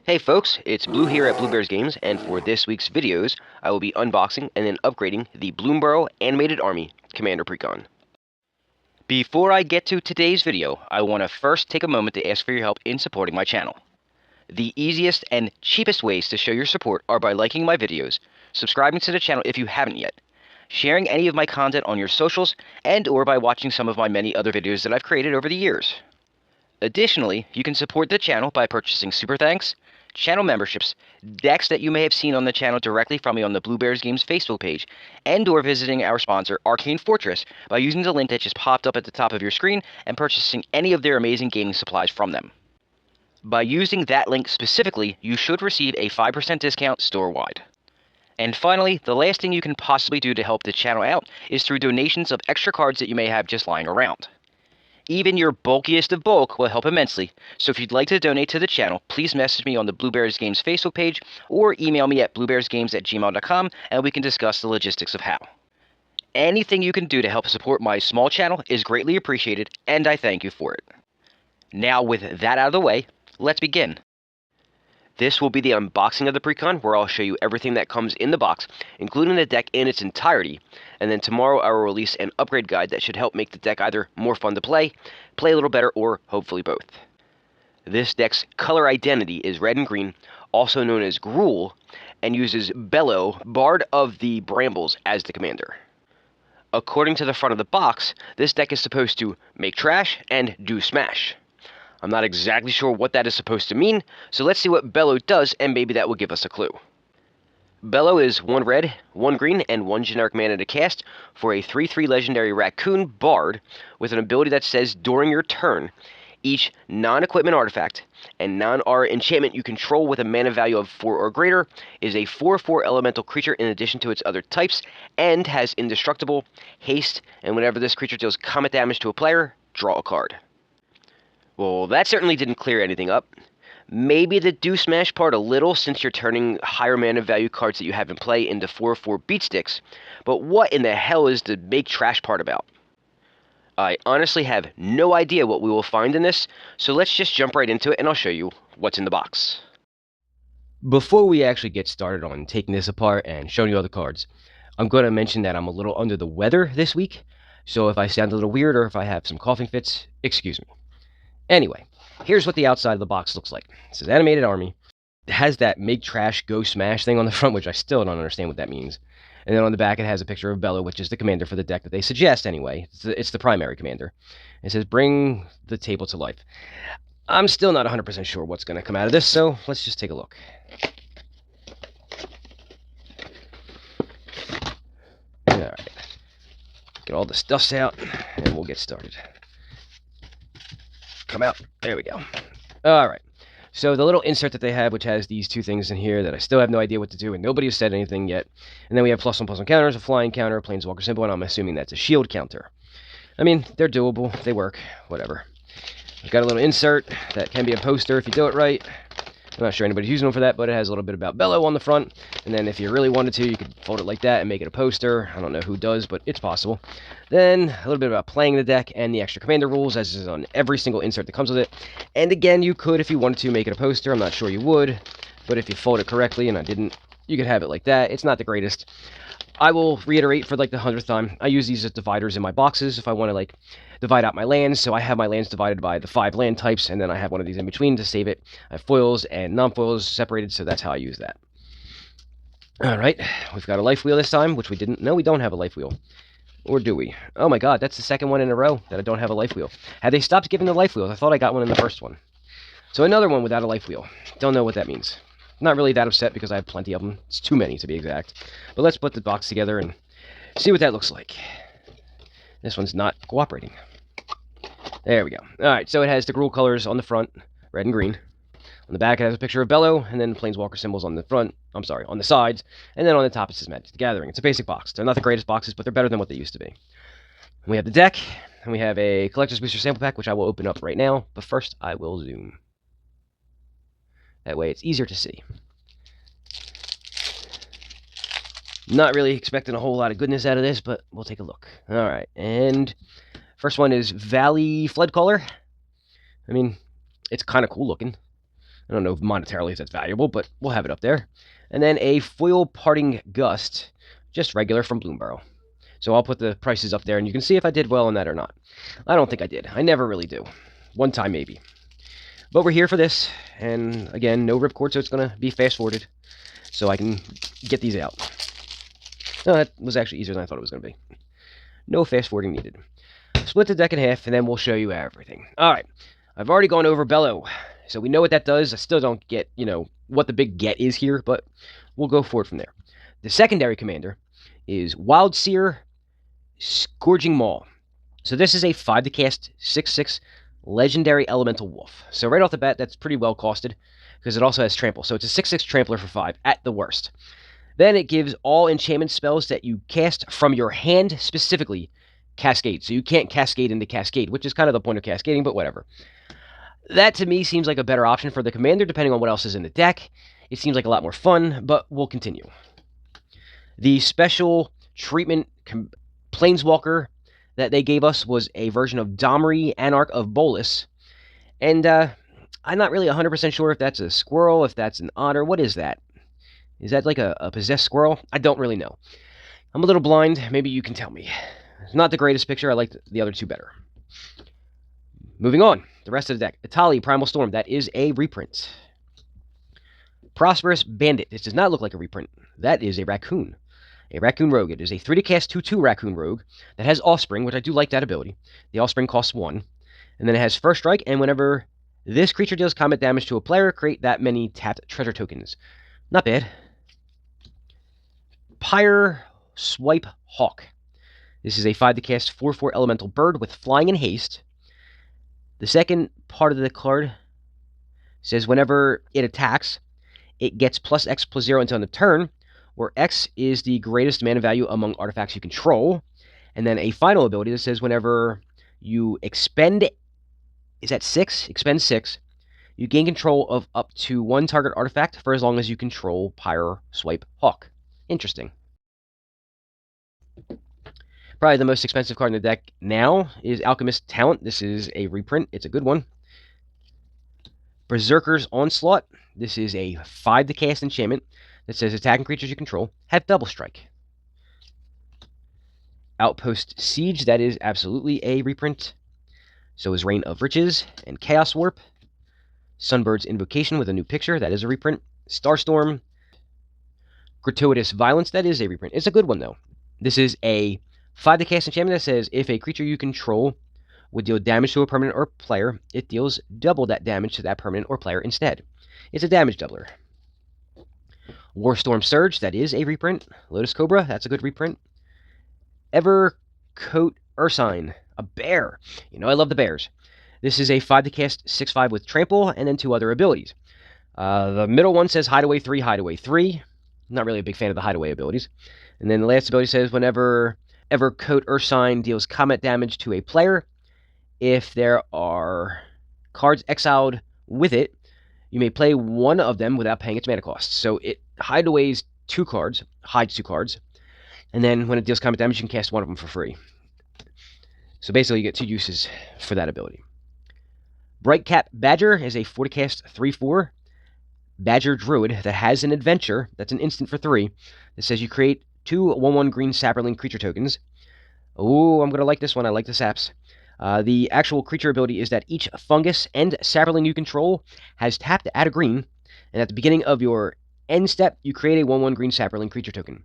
Hey folks, it's Blue here at Bluebears Games, and for this week's videos, I will be unboxing and then upgrading the Bloomburrow Animated Army Commander precon. Before I get to today's video, I want to first take a moment to ask for your help in supporting my channel. The easiest and cheapest ways to show your support are by liking my videos, subscribing to the channel if you haven't yet, sharing any of my content on your socials, and or by watching some of my many other videos that I've created over the years. Additionally, you can support the channel by purchasing Super Thanks, channel memberships, decks that you may have seen on the channel directly from me on the Bluebears Games Facebook page, and or visiting our sponsor, Arcane Fortress, by using the link that just popped up at the top of your screen and purchasing any of their amazing gaming supplies from them. By using that link specifically, you should receive a 5% discount store-wide. And finally, the last thing you can possibly do to help the channel out is through donations of extra cards that you may have just lying around. Even your bulkiest of bulk will help immensely, so if you'd like to donate to the channel, please message me on the Bluebears Games Facebook page or email me at bluebearsgames@gmail.com and we can discuss the logistics of how. Anything you can do to help support my small channel is greatly appreciated, and I thank you for it. Now, with that out of the way, let's begin. This will be the unboxing of the precon, where I'll show you everything that comes in the box, including the deck in its entirety, and then tomorrow I will release an upgrade guide that should help make the deck either more fun to play a little better, or hopefully both. This deck's color identity is red and green, also known as Gruul, and uses Bello, Bard of the Brambles, as the commander. According to the front of the box, this deck is supposed to make trash and do smash. I'm not exactly sure what that is supposed to mean, so let's see what Bello does, and maybe that will give us a clue. Bello is 1 red, 1 green, and 1 generic mana to cast for a 3/3 legendary raccoon bard with an ability that says during your turn, each non-equipment artifact and non-aura enchantment you control with a mana value of 4 or greater is a 4/4 elemental creature in addition to its other types, and has indestructible, haste, and whenever this creature deals combat damage to a player, draw a card. Well, that certainly didn't clear anything up. Maybe the do smash part a little, since you're turning higher mana value cards that you have in play into 4/4 beat sticks, but what in the hell is the make trash part about? I honestly have no idea what we will find in this, so let's just jump right into it and I'll show you what's in the box. Before we actually get started on taking this apart and showing you all the cards, I'm going to mention that I'm a little under the weather this week, so if I sound a little weird or if I have some coughing fits, excuse me. Anyway, here's what the outside of the box looks like. It says Animated Army. It has that make trash, go smash thing on the front, which I still don't understand what that means. And then on the back, it has a picture of Bello, which is the commander for the deck that they suggest anyway. It's the primary commander. It says, bring the table to life. I'm still not 100% sure what's going to come out of this, so let's just take a look. Alright. Get all the stuffs out, and we'll get started. Come out. There we go. Alright. So the little insert that they have, which has these two things in here that I still have no idea what to do, and nobody has said anything yet. And then we have +1/+1 counters, a flying counter, a planeswalker symbol, and I'm assuming that's a shield counter. I mean, they're doable. They work. Whatever. I've got a little insert that can be a poster if you do it right. I'm not sure anybody's using them for that, but it has a little bit about Bello on the front. And then if you really wanted to, you could fold it like that and make it a poster. I don't know who does, but it's possible. Then a little bit about playing the deck and the extra commander rules, as is on every single insert that comes with it. And again, you could, if you wanted to, make it a poster. I'm not sure you would, but if you fold it correctly, and I didn't, you could have it like that. It's not the greatest. I will reiterate for like the 100th time, I use these as dividers in my boxes if I want to like divide out my lands. So I have my lands divided by the 5 land types, and then I have one of these in between to save it. I have foils and non-foils separated, so that's how I use that. Alright, we've got a life wheel this time, which we didn't. No, we don't have a life wheel. Or do we? Oh my god, that's the second one in a row that I don't have a life wheel. Had they stopped giving the life wheels? I thought I got one in the first one. So another one without a life wheel. Don't know what that means. Not really that upset because I have plenty of them. It's too many to be exact. But let's put the box together and see what that looks like. This one's not cooperating. There we go. Alright, so it has the Gruul colors on the front, red and green. On the back it has a picture of Bello, and then planeswalker symbols on the front. I'm sorry, on the sides. And then on the top it says Magic the Gathering. It's a basic box. They're not the greatest boxes, but they're better than what they used to be. We have the deck, and we have a Collector's Booster sample pack, which I will open up right now. But first, I will zoom. That way it's easier to see. Not really expecting a whole lot of goodness out of this, but we'll take a look. Alright, and first one is Valley Floodcaller. I mean, it's kind of cool looking. I don't know if monetarily if that's valuable, but we'll have it up there. And then a foil parting gust, just regular from Bloomburrow. So I'll put the prices up there, and you can see if I did well on that or not. I don't think I did. I never really do. One time maybe. But we're here for this, and again, no ripcord, so it's going to be fast-forwarded, so I can get these out. No, that was actually easier than I thought it was going to be. No fast-forwarding needed. Split the deck in half, and then we'll show you everything. Alright, I've already gone over Bello, so we know what that does. I still don't get, what the big get is here, but we'll go forward from there. The secondary commander is Wild Seer Scourging Maw. So this is a 5 to cast 6/6 legendary elemental wolf. So right off the bat, that's pretty well costed, because it also has trample. So it's a 6/6 trampler for 5 at the worst. Then it gives all enchantment spells that you cast from your hand specifically cascade. So you can't cascade into cascade, which is kind of the point of cascading, but whatever. That to me seems like a better option for the commander, depending on what else is in the deck. It seems like a lot more fun, but we'll continue. The special treatment Planeswalker that they gave us was a version of Domri, Anarch of Bolas. And I'm not really 100% sure if that's a squirrel, if that's an otter. What is that? Is that like a possessed squirrel? I don't really know. I'm a little blind. Maybe you can tell me. It's not the greatest picture. I like the other two better. Moving on. The rest of the deck. Itali, Primal Storm. That is a reprint. Prosperous Bandit. This does not look like a reprint. That is a raccoon. A Raccoon Rogue. It is a 3 to cast 2/2 Raccoon Rogue that has Offspring, which I do like that ability. The Offspring costs 1. And then it has First Strike, and whenever this creature deals combat damage to a player, create that many tapped treasure tokens. Not bad. Pyre Swipe Hawk. This is a 5 to cast 4/4 Elemental Bird with Flying and Haste. The second part of the card says whenever it attacks, it gets +X/+0 until the turn, where X is the greatest mana value among artifacts you control. And then a final ability that says whenever you expend, is that 6? Expend 6, you gain control of up to 1 target artifact for as long as you control Pyre Swipe Hawk. Interesting. Probably the most expensive card in the deck now is Alchemist Talent. This is a reprint. It's a good one. Berserker's Onslaught. This is a 5 to cast enchantment that says attacking creatures you control have double strike. Outpost Siege. That is absolutely a reprint. So is Reign of Riches and Chaos Warp. Sunbird's Invocation with a new picture. That is a reprint. Starstorm. Gratuitous Violence. That is a reprint. It's a good one, though. This is a 5 to cast enchantment that says if a creature you control would deal damage to a permanent or player, it deals double that damage to that permanent or player instead. It's a damage doubler. Warstorm Surge. That is a reprint. Lotus Cobra. That's a good reprint. Evercoat Ursine. A bear. I love the bears. This is a 5 to cast 6/5 with Trample, and then 2 other abilities. The middle one says Hideaway 3, Hideaway 3. Not really a big fan of the Hideaway abilities. And then the last ability says whenever Evercoat Ursine deals combat damage to a player, if there are cards exiled with it, you may play one of them without paying its mana cost. So it hides 2 cards, and then when it deals combat damage, you can cast one of them for free. So basically, you get 2 uses for that ability. Brightcap Badger is a 4 to cast 3/4 Badger Druid that has an adventure, that's an instant for 3, that says you create 2 1/1 green sapperling creature tokens. Oh, I'm going to like this one. I like the saps. The actual creature ability is that each fungus and sapperling you control has tapped to add a green, and at the beginning of your end step, you create a 1/1 green sapperling creature token.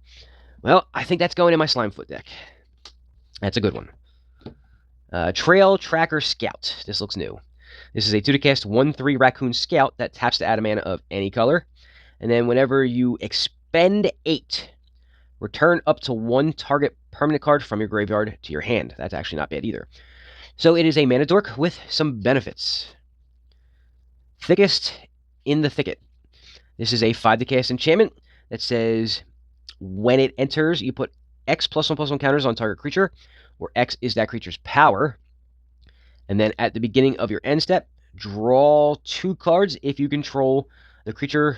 Well, I think that's going in my Slimefoot deck. That's a good one. Trail Tracker Scout. This looks new. This is a 2 to cast 1/3 Raccoon Scout that taps to add a mana of any color. And then whenever you expend 8, return up to 1 target permanent card from your graveyard to your hand. That's actually not bad either. So it is a mana dork with some benefits. Thickest in the Thicket. This is a 5 to cast enchantment that says when it enters, you put X +1/+1 counters on target creature, where X is that creature's power. And then at the beginning of your end step, draw 2 cards if you control the creature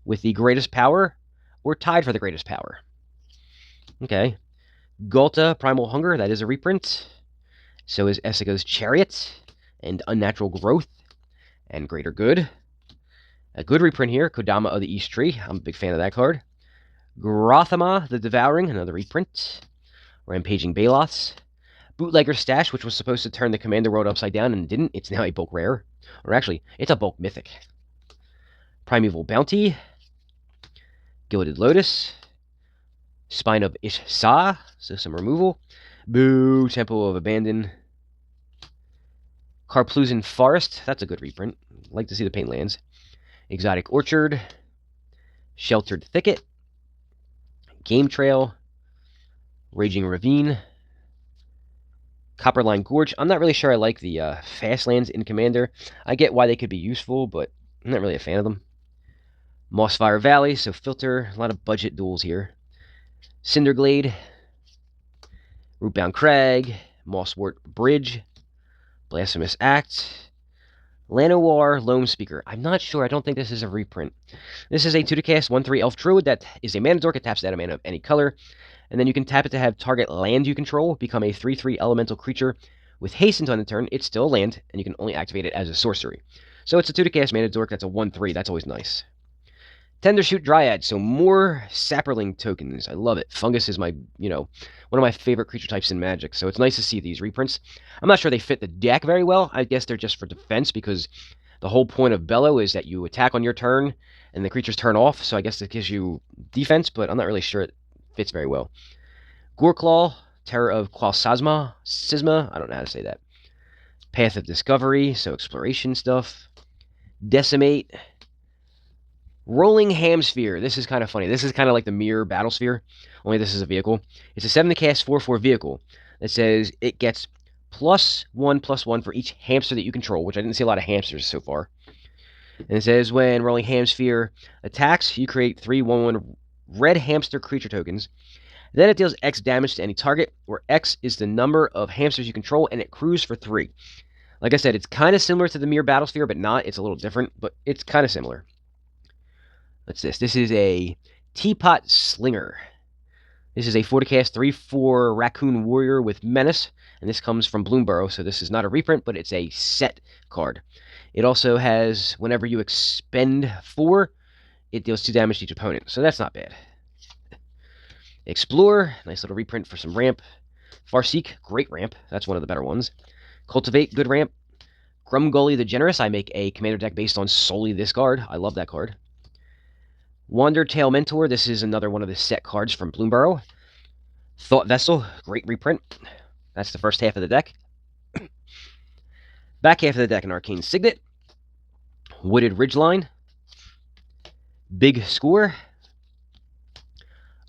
with the greatest power or tied for the greatest power. Okay. Ghalta Primal Hunger, that is a reprint. So is Essica's Chariot and Unnatural Growth and Greater Good. A good reprint here, Kodama of the East Tree. I'm a big fan of that card. Grothama the Devouring, another reprint. Rampaging Baloths. Bootlegger Stash, which was supposed to turn the Commander world upside down and didn't. It's now a bulk rare. Or actually, it's a bulk mythic. Primeval Bounty. Gilded Lotus. Spine of Ish-Sa, so some removal. Boo, Temple of Abandon. Karplusan Forest, that's a good reprint. Like to see the paint lands. Exotic Orchard. Sheltered Thicket. Game Trail. Raging Ravine. Copperline Gorge. I'm not really sure I like the fast lands in Commander. I get why they could be useful, but I'm not really a fan of them. Mossfire Valley, so filter. A lot of budget duels here. Cinderglade. Rootbound Crag. Mosswort Bridge. Blasphemous Act. Llanowar Loam Speaker. I'm not sure. I don't think this is a reprint. This is a 2-cast 1/3 Elf Druid that is a mana dork. It taps that a mana of any color. And then you can tap it to have target land you control become a 3/3 elemental creature with haste on the turn. It's still a land, and you can only activate it as a sorcery. So it's a 2-cast mana dork that's a 1/3. That's always nice. Tendershoot Dryad, so more Sapperling tokens. I love it. Fungus is my, one of my favorite creature types in Magic, so it's nice to see these reprints. I'm not sure they fit the deck very well. I guess they're just for defense, because the whole point of Bello is that you attack on your turn, and the creatures turn off, so I guess it gives you defense, but I'm not really sure it fits very well. Goreclaw, Terror of Qualsasma, I don't know how to say that. Path of Discovery, so exploration stuff. Decimate. Rolling Hamsphere. This is kind of funny. This is kind of like the Mirror Battlesphere, only this is a vehicle. It's a 7-cast 4/4 vehicle that says it gets +1/+1 for each hamster that you control, which I didn't see a lot of hamsters so far. And it says when Rolling Hamsphere attacks, you create 3/1/1 red hamster creature tokens. Then it deals X damage to any target, where X is the number of hamsters you control, and it accrues for 3. Like I said, it's kind of similar to the Mirror Battlesphere, but not. It's a little different, but it's kind of similar. What's this? This is a Teapot Slinger. This is a 4-cast 3/4 Raccoon Warrior with Menace, and this comes from Bloomburrow, so this is not a reprint, but it's a set card. It also has, whenever you expend 4, it deals 2 damage to each opponent, so that's not bad. Explore, nice little reprint for some ramp. Farseek, great ramp. That's one of the better ones. Cultivate, good ramp. Grumgully the Generous. I make a commander deck based on solely this card. I love that card. Wandertail Mentor. This is another one of the set cards from Bloomburrow. Thought Vessel, great reprint. That's the first half of the deck. Back half of the deck, an Arcane Signet. Wooded Ridgeline. Big Score.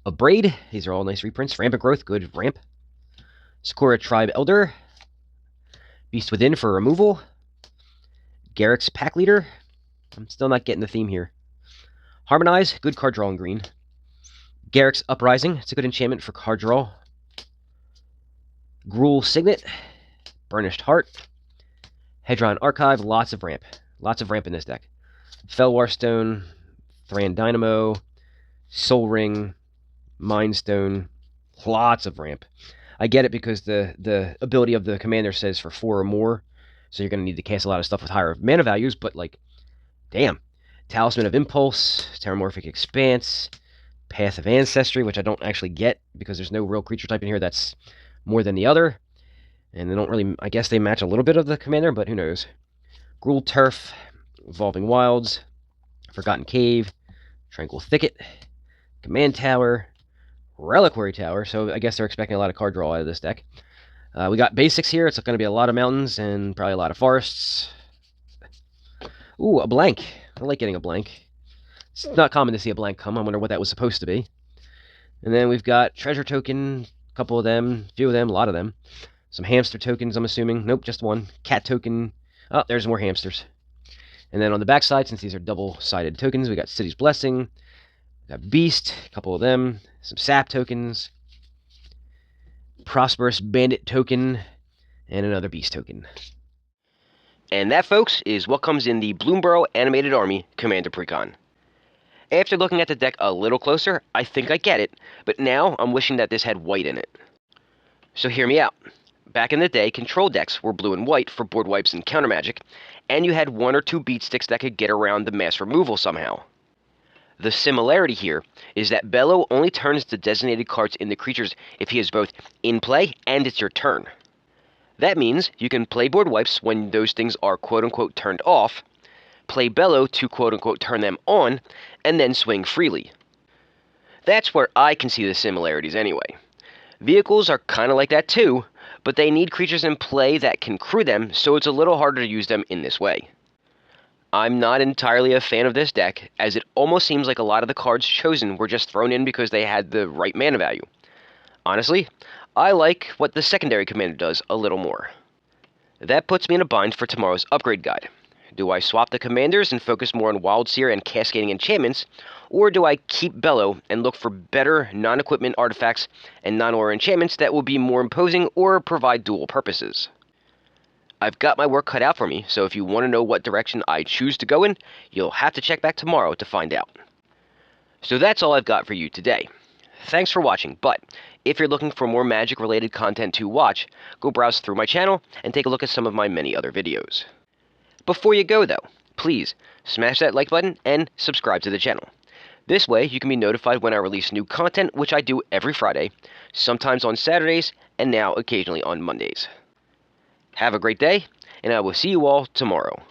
A Braid. These are all nice reprints. Rampant Growth, good ramp. Sakura Tribe Elder. Beast Within for removal. Garrick's Pack Leader. I'm still not getting the theme here. Harmonize, good card draw in green. Garrick's Uprising, it's a good enchantment for card draw. Gruul Signet. Burnished Heart. Hedron Archive, lots of ramp. Lots of ramp in this deck. Felwar Stone. Thran Dynamo. Soul Ring. Mind Stone. Lots of ramp. I get it because the ability of the commander says for 4 or more, so you're going to need to cast a lot of stuff with higher mana values, but, like, damn. Talisman of Impulse, Terramorphic Expanse, Path of Ancestry, which I don't actually get because there's no real creature type in here that's more than the other, and they don't really, I guess they match a little bit of the commander, but who knows. Gruul Turf, Evolving Wilds, Forgotten Cave, Tranquil Thicket, Command Tower, Reliquary Tower, so I guess they're expecting a lot of card draw out of this deck. We got basics here. It's going to be a lot of mountains and probably a lot of forests. Ooh, a blank. I like getting a blank. It's not common to see a blank come. I wonder what that was supposed to be. And then we've got treasure token, a couple of them, a few of them, a lot of them. Some hamster tokens, I'm assuming. Nope, just one. Cat token. Oh, there's more hamsters. And then on the backside, since these are double-sided tokens, we got City's Blessing. We got Beast, a couple of them. Some sap tokens. Prosperous Bandit token. And another Beast token. And that, folks, is what comes in the Bloomburrow Animated Army Commander Precon. After looking at the deck a little closer, I think I get it, but now I'm wishing that this had white in it. So hear me out. Back in the day, control decks were blue and white for board wipes and counter magic, and you had one or two beat sticks that could get around the mass removal somehow. The similarity here is that Bello only turns the designated cards into creatures if he is both in play and it's your turn. That means you can play board wipes when those things are quote-unquote turned off, play Bello to quote-unquote turn them on, and then swing freely. That's where I can see the similarities anyway. Vehicles are kinda like that too, but they need creatures in play that can crew them, so it's a little harder to use them in this way. I'm not entirely a fan of this deck, as it almost seems like a lot of the cards chosen were just thrown in because they had the right mana value. Honestly, I like what the secondary commander does a little more. That puts me in a bind for tomorrow's upgrade guide. Do I swap the commanders and focus more on Wild Seer and cascading enchantments, or do I keep Bello and look for better non-equipment artifacts and non-aura enchantments that will be more imposing or provide dual purposes? I've got my work cut out for me, so if you want to know what direction I choose to go in, you'll have to check back tomorrow to find out. So that's all I've got for you today. Thanks for watching, but if you're looking for more Magic-related content to watch, go browse through my channel and take a look at some of my many other videos. Before you go, though, please smash that like button and subscribe to the channel. This way, you can be notified when I release new content, which I do every Friday, sometimes on Saturdays, and now occasionally on Mondays. Have a great day, and I will see you all tomorrow.